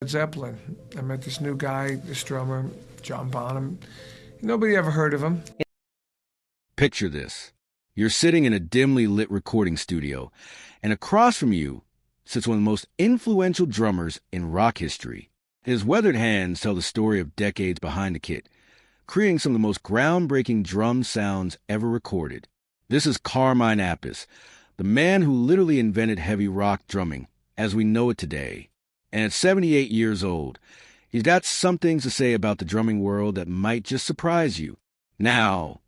Zeppelin. I met this new guy, this drummer, John Bonham. Nobody ever heard of him. Picture this. You're sitting in a dimly lit recording studio, and across from you sits one of the most influential drummers in rock history. His weathered hands tell the story of decades behind the kit, creating some of the most groundbreaking drum sounds ever recorded. This is Carmine Appice, the man who literally invented heavy rock drumming as we know it today. And at 78 years old, he's got some things to say about the drumming world that might just surprise you. Now,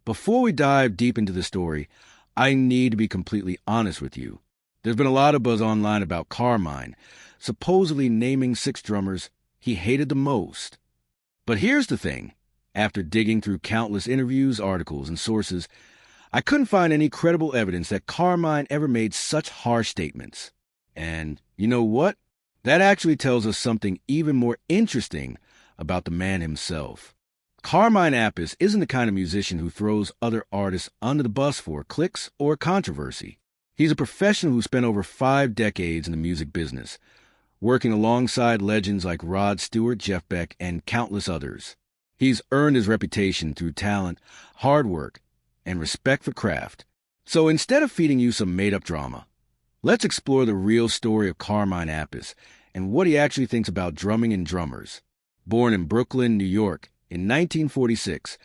before we dive deep into the story, I need to be completely honest with you. There's been a lot of buzz online about Carmine, supposedly naming 6 drummers he hated the most. But here's the thing. After digging through countless interviews, articles, and sources, I couldn't find any credible evidence that Carmine ever made such harsh statements. And you know what? That actually tells us something even more interesting about the man himself. Carmine Appice isn't the kind of musician who throws other artists under the bus for clicks or controversy. He's a professional who spent over 5 decades in the music business, working alongside legends like Rod Stewart, Jeff Beck, and countless others. He's earned his reputation through talent, hard work, and respect for craft. So instead of feeding you some made-up drama, let's explore the real story of Carmine Appice and what he actually thinks about drumming and drummers. Born in Brooklyn, New York, in 1946,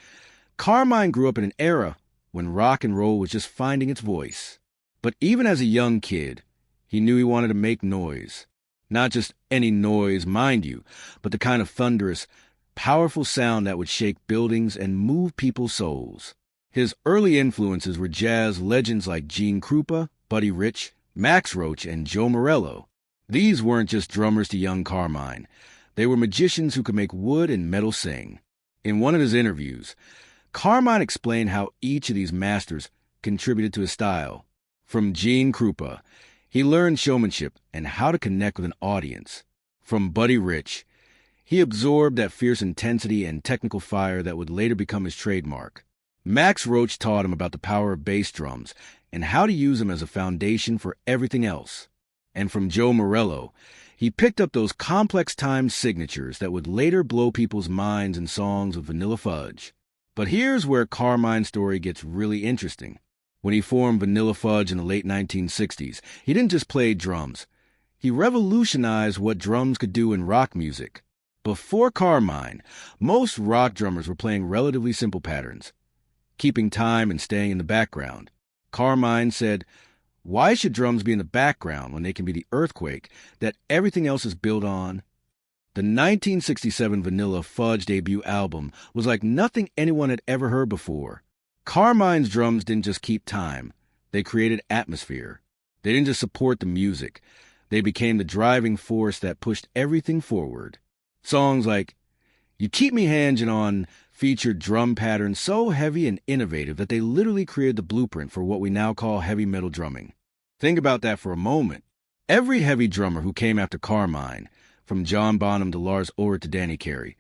Carmine grew up in an era when rock and roll was just finding its voice. But even as a young kid, he knew he wanted to make noise. Not just any noise, mind you, but the kind of thunderous, powerful sound that would shake buildings and move people's souls. His early influences were jazz legends like Gene Krupa, Buddy Rich, Max Roach, and Joe Morello. These weren't just drummers to young Carmine. They were magicians who could make wood and metal sing. In one of his interviews, Carmine explained how each of these masters contributed to his style. From Gene Krupa, he learned showmanship and how to connect with an audience. From Buddy Rich, he absorbed that fierce intensity and technical fire that would later become his trademark. Max Roach taught him about the power of bass drums and how to use them as a foundation for everything else. And from Joe Morello, he picked up those complex time signatures that would later blow people's minds in songs with Vanilla Fudge. But here's where Carmine's story gets really interesting. When he formed Vanilla Fudge in the late 1960s, he didn't just play drums. He revolutionized what drums could do in rock music. Before Carmine, most rock drummers were playing relatively simple patterns, keeping time and staying in the background. Carmine said, "Why should drums be in the background when they can be the earthquake that everything else is built on?" The 1967 Vanilla Fudge debut album was like nothing anyone had ever heard before. Carmine's drums didn't just keep time. They created atmosphere. They didn't just support the music. They became the driving force that pushed everything forward. Songs like You Keep Me Hangin' On featured drum patterns so heavy and innovative that they literally created the blueprint for what we now call heavy metal drumming. Think about that for a moment. Every heavy drummer who came after Carmine, from John Bonham to Lars Ulrich to Danny Carey,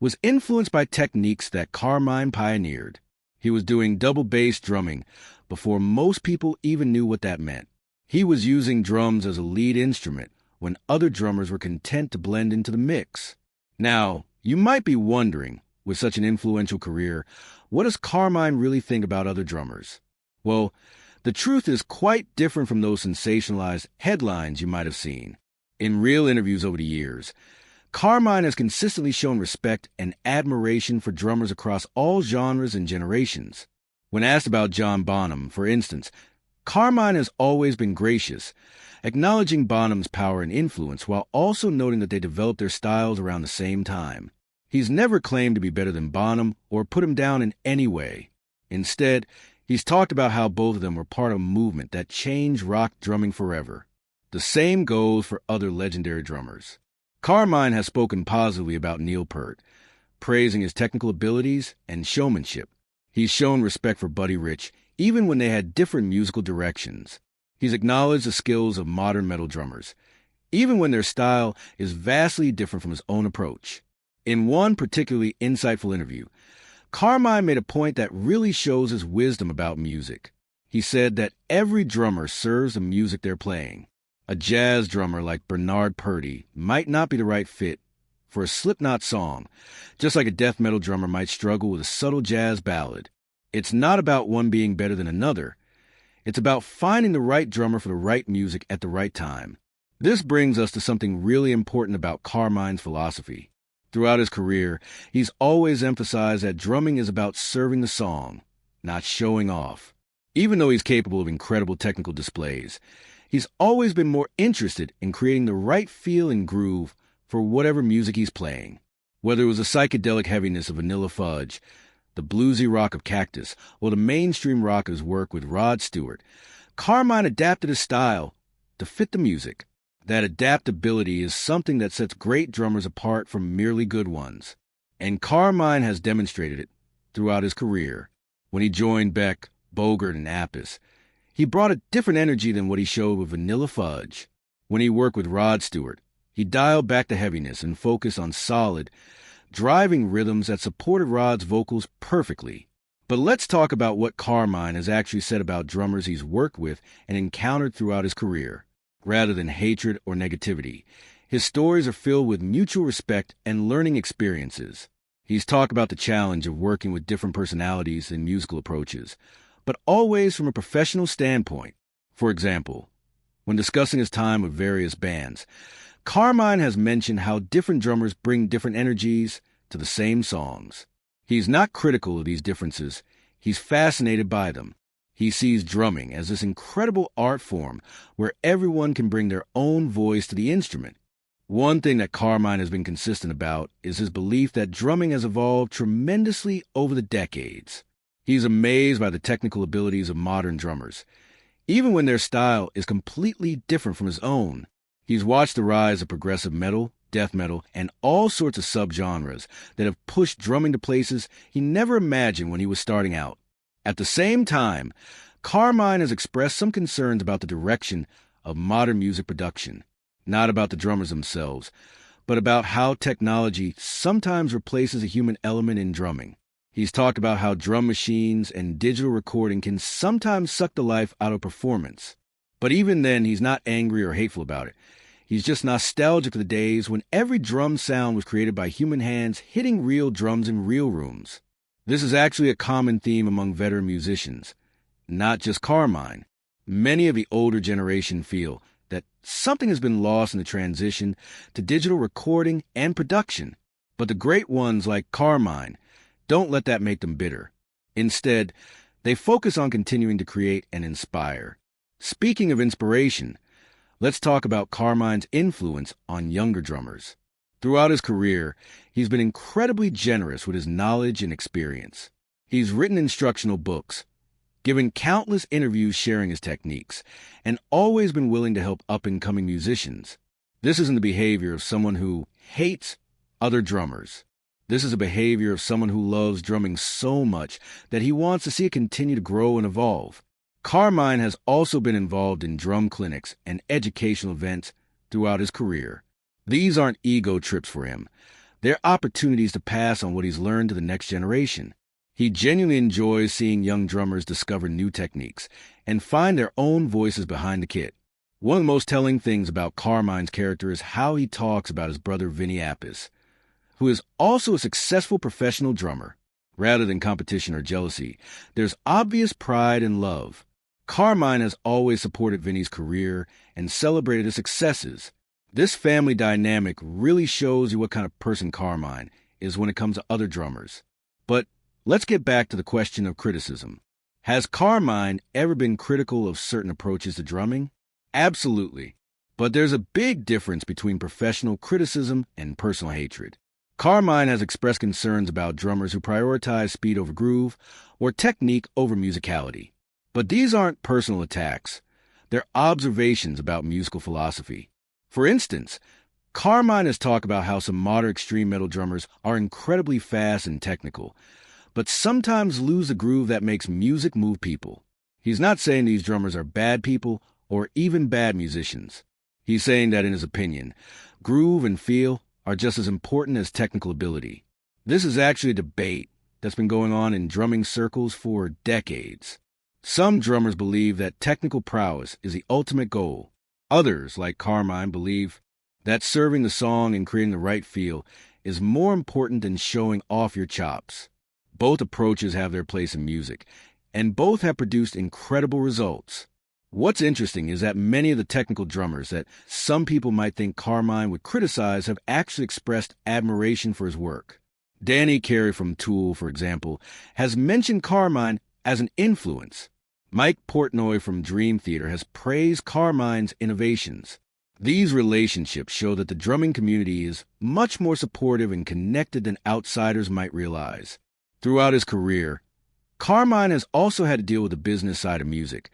was influenced by techniques that Carmine pioneered. He was doing double bass drumming before most people even knew what that meant. He was using drums as a lead instrument when other drummers were content to blend into the mix. Now, you might be wondering, with such an influential career, what does Carmine really think about other drummers? Well, the truth is quite different from those sensationalized headlines you might have seen. In real interviews over the years, Carmine has consistently shown respect and admiration for drummers across all genres and generations. When asked about John Bonham, for instance, Carmine has always been gracious, acknowledging Bonham's power and influence while also noting that they developed their styles around the same time. He's never claimed to be better than Bonham or put him down in any way. Instead, he's talked about how both of them were part of a movement that changed rock drumming forever. The same goes for other legendary drummers. Carmine has spoken positively about Neil Peart, praising his technical abilities and showmanship. He's shown respect for Buddy Rich, even when they had different musical directions. He's acknowledged the skills of modern metal drummers, even when their style is vastly different from his own approach. In one particularly insightful interview, Carmine made a point that really shows his wisdom about music. He said that every drummer serves the music they're playing. A jazz drummer like Bernard Purdie might not be the right fit for a Slipknot song, just like a death metal drummer might struggle with a subtle jazz ballad. It's not about one being better than another. It's about finding the right drummer for the right music at the right time. This brings us to something really important about Carmine's philosophy. Throughout his career, he's always emphasized that drumming is about serving the song, not showing off. Even though he's capable of incredible technical displays, he's always been more interested in creating the right feel and groove for whatever music he's playing. Whether it was the psychedelic heaviness of Vanilla Fudge, the bluesy rock of Cactus, or the mainstream rock of his work with Rod Stewart, Carmine adapted his style to fit the music. That adaptability is something that sets great drummers apart from merely good ones. And Carmine has demonstrated it throughout his career. When he joined Beck, Bogert, and Appice, he brought a different energy than what he showed with Vanilla Fudge. When he worked with Rod Stewart, he dialed back the heaviness and focused on solid, driving rhythms that supported Rod's vocals perfectly. But let's talk about what Carmine has actually said about drummers he's worked with and encountered throughout his career. Rather than hatred or negativity, his stories are filled with mutual respect and learning experiences. He's talked about the challenge of working with different personalities and musical approaches, but always from a professional standpoint. For example, when discussing his time with various bands, Carmine has mentioned how different drummers bring different energies to the same songs. He's not critical of these differences. He's fascinated by them. He sees drumming as this incredible art form where everyone can bring their own voice to the instrument. One thing that Carmine has been consistent about is his belief that drumming has evolved tremendously over the decades. He's amazed by the technical abilities of modern drummers, even when their style is completely different from his own. He's watched the rise of progressive metal, death metal, and all sorts of subgenres that have pushed drumming to places he never imagined when he was starting out. At the same time, Carmine has expressed some concerns about the direction of modern music production, not about the drummers themselves, but about how technology sometimes replaces a human element in drumming. He's talked about how drum machines and digital recording can sometimes suck the life out of performance. But even then, he's not angry or hateful about it. He's just nostalgic for the days when every drum sound was created by human hands hitting real drums in real rooms. This is actually a common theme among veteran musicians, not just Carmine. Many of the older generation feel that something has been lost in the transition to digital recording and production. But the great ones like Carmine don't let that make them bitter. Instead, they focus on continuing to create and inspire. Speaking of inspiration, let's talk about Carmine's influence on younger drummers. Throughout his career, he's been incredibly generous with his knowledge and experience. He's written instructional books, given countless interviews sharing his techniques, and always been willing to help up-and-coming musicians. This isn't the behavior of someone who hates other drummers. This is a behavior of someone who loves drumming so much that he wants to see it continue to grow and evolve. Carmine has also been involved in drum clinics and educational events throughout his career. These aren't ego trips for him. They're opportunities to pass on what he's learned to the next generation. He genuinely enjoys seeing young drummers discover new techniques and find their own voices behind the kit. One of the most telling things about Carmine's character is how he talks about his brother Vinny Appice, who is also a successful professional drummer. Rather than competition or jealousy, there's obvious pride and love. Carmine has always supported Vinny's career and celebrated his successes. This family dynamic really shows you what kind of person Carmine is when it comes to other drummers. But let's get back to the question of criticism. Has Carmine ever been critical of certain approaches to drumming? Absolutely. But there's a big difference between professional criticism and personal hatred. Carmine has expressed concerns about drummers who prioritize speed over groove or technique over musicality. But these aren't personal attacks. They're observations about musical philosophy. For instance, Carmine has talked about how some modern extreme metal drummers are incredibly fast and technical, but sometimes lose the groove that makes music move people. He's not saying these drummers are bad people or even bad musicians. He's saying that, in his opinion, groove and feel are just as important as technical ability. This is actually a debate that's been going on in drumming circles for decades. Some drummers believe that technical prowess is the ultimate goal. Others, like Carmine, believe that serving the song and creating the right feel is more important than showing off your chops. Both approaches have their place in music, and both have produced incredible results. What's interesting is that many of the technical drummers that some people might think Carmine would criticize have actually expressed admiration for his work. Danny Carey from Tool, for example, has mentioned Carmine as an influence. Mike Portnoy from Dream Theater has praised Carmine's innovations. These relationships show that the drumming community is much more supportive and connected than outsiders might realize. Throughout his career, Carmine has also had to deal with the business side of music,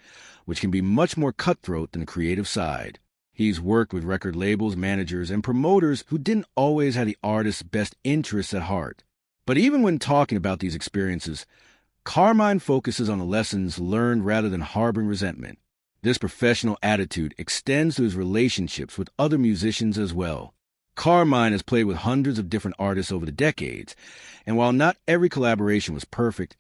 which can be much more cutthroat than the creative side. He's worked with record labels, managers, and promoters who didn't always have the artist's best interests at heart. But even when talking about these experiences, Carmine focuses on the lessons learned rather than harboring resentment. This professional attitude extends to his relationships with other musicians as well. Carmine has played with hundreds of different artists over the decades, and while not every collaboration was perfect,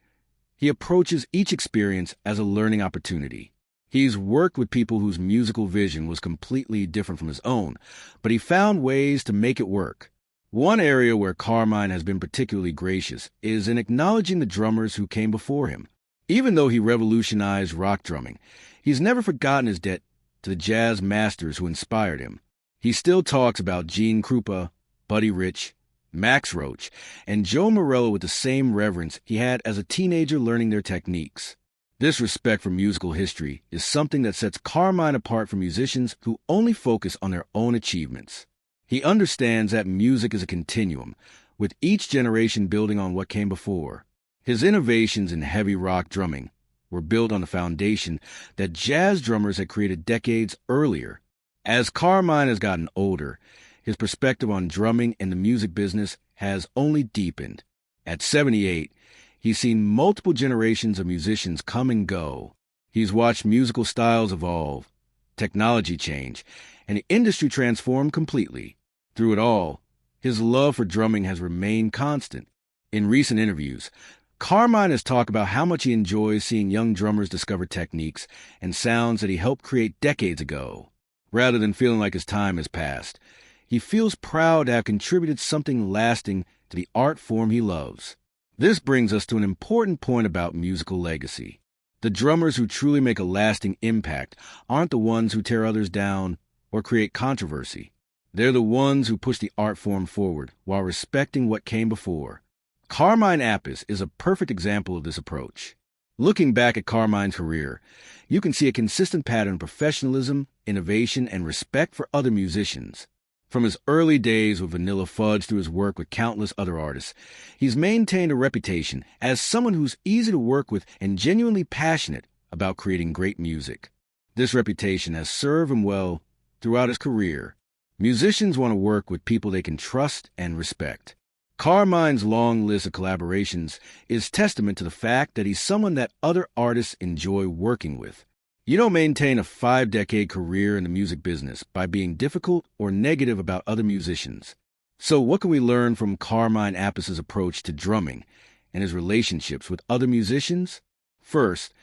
he approaches each experience as a learning opportunity. He's worked with people whose musical vision was completely different from his own, but he found ways to make it work. One area where Carmine has been particularly gracious is in acknowledging the drummers who came before him. Even though he revolutionized rock drumming, he's never forgotten his debt to the jazz masters who inspired him. He still talks about Gene Krupa, Buddy Rich, Max Roach, and Joe Morello with the same reverence he had as a teenager learning their techniques. This respect for musical history is something that sets Carmine apart from musicians who only focus on their own achievements. He understands that music is a continuum, with each generation building on what came before. His innovations in heavy rock drumming were built on the foundation that jazz drummers had created decades earlier. As Carmine has gotten older, his perspective on drumming and the music business has only deepened. At 78, he's seen multiple generations of musicians come and go. He's watched musical styles evolve, technology change, and the industry transform completely. Through it all, his love for drumming has remained constant. In recent interviews, Carmine has talked about how much he enjoys seeing young drummers discover techniques and sounds that he helped create decades ago. Rather than feeling like his time has passed, he feels proud to have contributed something lasting to the art form he loves. This brings us to an important point about musical legacy. The drummers who truly make a lasting impact aren't the ones who tear others down or create controversy. They're the ones who push the art form forward while respecting what came before. Carmine Appice is a perfect example of this approach. Looking back at Carmine's career, you can see a consistent pattern of professionalism, innovation, and respect for other musicians. From his early days with Vanilla Fudge through his work with countless other artists, he's maintained a reputation as someone who's easy to work with and genuinely passionate about creating great music. This reputation has served him well throughout his career. Musicians want to work with people they can trust and respect. Carmine's long list of collaborations is testament to the fact that he's someone that other artists enjoy working with. You don't maintain a 5-decade career in the music business by being difficult or negative about other musicians. So what can we learn from Carmine Appice's approach to drumming and his relationships with other musicians? First,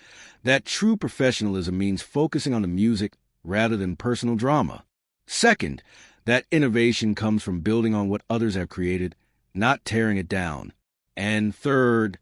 that true professionalism means focusing on the music rather than personal drama. Second, that innovation comes from building on what others have created, not tearing it down. And third,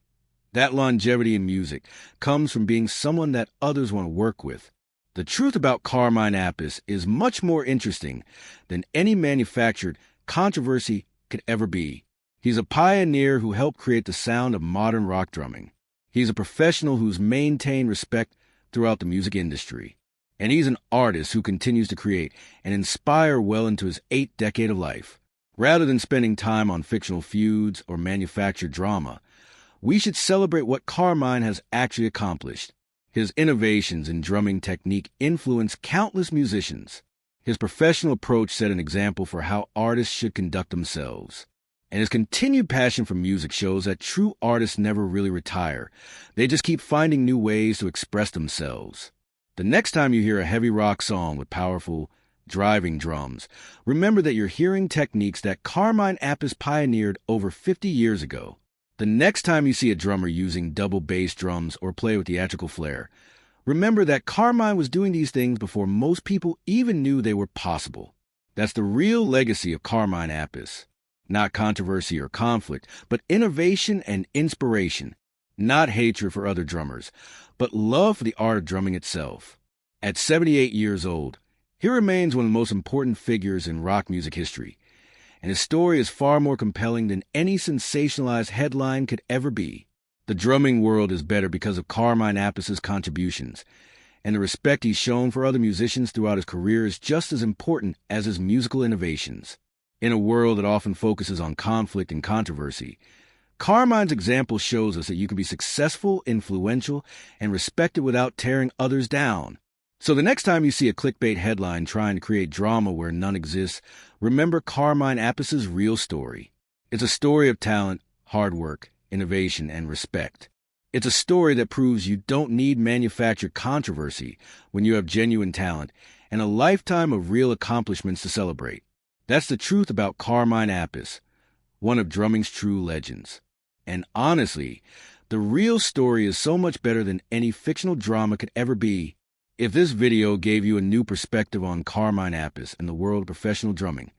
that longevity in music comes from being someone that others want to work with. The truth about Carmine Appice is much more interesting than any manufactured controversy could ever be. He's a pioneer who helped create the sound of modern rock drumming. He's a professional who's maintained respect throughout the music industry. And he's an artist who continues to create and inspire well into his 8th decade of life. Rather than spending time on fictional feuds or manufactured drama, we should celebrate what Carmine has actually accomplished. His innovations in drumming technique influenced countless musicians. His professional approach set an example for how artists should conduct themselves. And his continued passion for music shows that true artists never really retire. They just keep finding new ways to express themselves. The next time you hear a heavy rock song with powerful, driving drums, remember that you're hearing techniques that Carmine Appice pioneered over 50 years ago. The next time you see a drummer using double bass drums or play with theatrical flair, Remember that Carmine was doing these things before most people even knew they were possible. That's the real legacy of Carmine Appice. Not controversy or conflict, but innovation and inspiration. Not hatred for other drummers, but love for the art of drumming itself. At 78 years old, he remains one of the most important figures in rock music history, and his story is far more compelling than any sensationalized headline could ever be. The drumming world is better because of Carmine Appice's contributions, and the respect he's shown for other musicians throughout his career is just as important as his musical innovations. In a world that often focuses on conflict and controversy, Carmine's example shows us that you can be successful, influential, and respected without tearing others down. So the next time you see a clickbait headline trying to create drama where none exists, remember Carmine Appice's real story. It's a story of talent, hard work, innovation, and respect. It's a story that proves you don't need manufactured controversy when you have genuine talent and a lifetime of real accomplishments to celebrate. That's the truth about Carmine Appice, one of drumming's true legends. And honestly, the real story is so much better than any fictional drama could ever be. If this video gave you a new perspective on Carmine Appice and the world of professional drumming,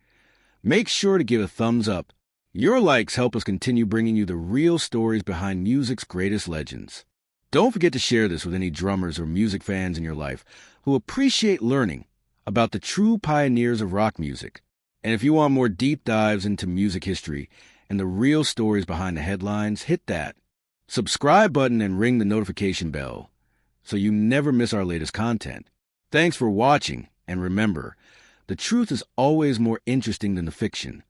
make sure to give a thumbs up. Your likes help us continue bringing you the real stories behind music's greatest legends. Don't forget to share this with any drummers or music fans in your life who appreciate learning about the true pioneers of rock music. And if you want more deep dives into music history and the real stories behind the headlines, hit that subscribe button and ring the notification bell so you never miss our latest content. Thanks for watching, and remember, the truth is always more interesting than the fiction.